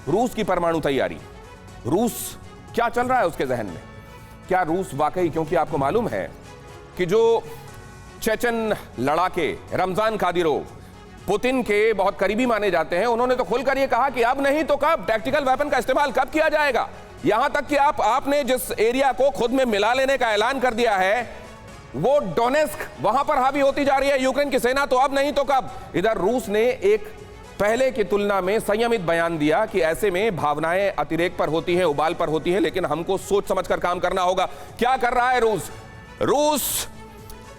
रूस की परमाणु तैयारी। रूस क्या चल रहा है उसके जहन में? क्या रूस वाकई, क्योंकि आपको मालूम है कि जो चेचन लड़ाके रमजान कादिरोव पुतिन के बहुत करीबी माने जाते हैं, उन्होंने तो खुलकर यह कहा कि अब नहीं तो कब, टैक्टिकल वेपन का इस्तेमाल कब किया जाएगा। यहां तक कि आपने जिस एरिया को खुद में मिला लेने का ऐलान कर दिया है वो डोनेस्क, वहां पर हावी होती जा रही है यूक्रेन की सेना, तो अब नहीं तो कब। इधर रूस ने एक पहले की तुलना में संयमित बयान दिया कि ऐसे में भावनाएं अतिरेक पर होती हैं, उबाल पर होती हैं, लेकिन हमको सोच समझकर काम करना होगा। क्या कर रहा है रूस? रूस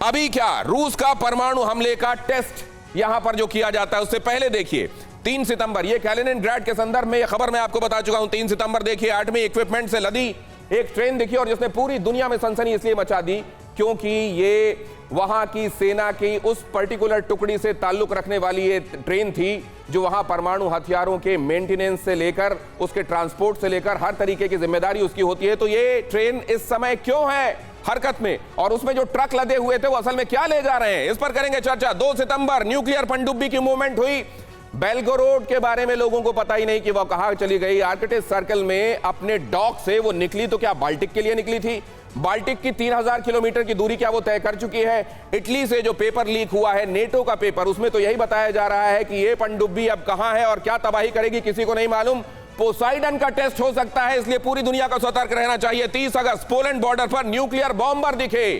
अभी क्या, रूस का परमाणु हमले का टेस्ट यहां पर जो किया जाता है उससे पहले देखिए 3 सितंबर, ये कैलिनिनग्राड के संदर्भ में ये खबर मैं आपको बता चुका हूं। 3 सितंबर देखिए, आर्मी इक्विपमेंट से लदी एक ट्रेन दिखी और जिसने पूरी दुनिया में सनसनी इसलिए मचा दी क्योंकि ये वहां की सेना की उस पर्टिकुलर टुकड़ी से ताल्लुक रखने वाली ये ट्रेन थी जो वहां परमाणु हथियारों के मेंटेनेंस से लेकर उसके ट्रांसपोर्ट से लेकर हर तरीके की जिम्मेदारी उसकी होती है। तो ये ट्रेन इस समय क्यों है हरकत में, और उसमें जो ट्रक लदे हुए थे वो असल में क्या ले जा रहे हैं, इस पर करेंगे चर्चा। 2 सितंबर न्यूक्लियर पनडुब्बी की मूवमेंट हुई। बेलगोरोड के बारे में लोगों को पता ही नहीं कि वो कहां चली गई। आर्कटिक सर्कल में अपने डॉक से वो निकली तो क्या बाल्टिक के लिए निकली थी? बाल्टिक की 3000 किलोमीटर की दूरी क्या वो तय कर चुकी है? इटली से जो पेपर लीक हुआ है, नेटो का पेपर, उसमें तो यही बताया जा रहा है कि ये पनडुब्बी अब कहां है और क्या तबाही करेगी किसी को नहीं मालूम। पोसाइडन का टेस्ट हो सकता है, इसलिए पूरी दुनिया को सतर्क रहना चाहिए। 30 अगस्त पोलैंड बॉर्डर पर न्यूक्लियर बॉम्बर दिखे।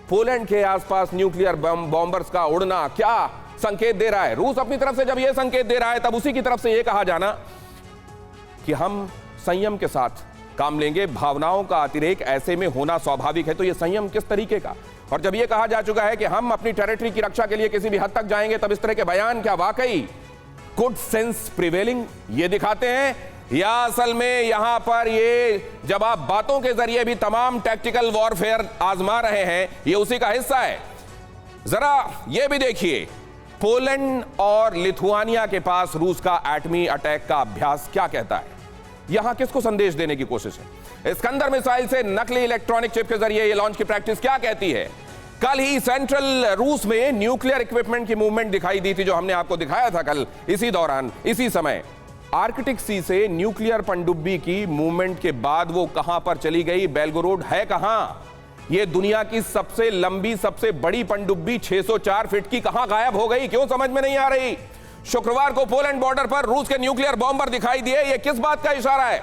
पोलैंड के आसपास न्यूक्लियर बॉम्बर्स का उड़ना क्या संकेत दे रहा है? रूस अपनी तरफ से जब यह संकेत दे रहा है तब उसी की तरफ से यह कहा जाना कि हम संयम के साथ काम लेंगे, भावनाओं का अतिरेक ऐसे में होना स्वाभाविक है। तो यह संयम किस तरीके का? और जब यह कहा जा चुका है कि हम अपनी टेरिटरी की रक्षा के लिए किसी भी हद तक जाएंगे, तब इस तरह के बयान क्या वाकई गुड सेंस प्रिवेलिंग ये दिखाते हैं, या असल में यहां पर ये जब आप बातों के जरिए भी तमाम टैक्टिकल वॉरफेयर आजमा रहे हैं, ये उसी का हिस्सा है? जरा ये भी देखिए, पोलैंड और लिथुआनिया के पास रूस का एटमी अटैक का अभ्यास क्या कहता है? यहां किसको संदेश देने की कोशिश है? इस्कंदर मिसाइल से नकली इलेक्ट्रॉनिक चिप के जरिए ये लॉन्च की प्रैक्टिस क्या कहती है? कल ही सेंट्रल रूस में न्यूक्लियर इक्विपमेंट की मूवमेंट दिखाई दी थी जो हमने आपको दिखाया था कल इसी दौरान, इसी समय। आर्कटिक सी से न्यूक्लियर पनडुब्बी की मूवमेंट के बाद वो कहां पर चली गई? बेलगोरोड है कहां? ये दुनिया की सबसे लंबी, सबसे बड़ी पनडुब्बी 604 फीट की कहां गायब हो गई? क्यों समझ में नहीं आ रही? शुक्रवार को पोलैंड बॉर्डर पर रूस के न्यूक्लियर बॉम्बर दिखाई दिए, ये किस बात का इशारा है?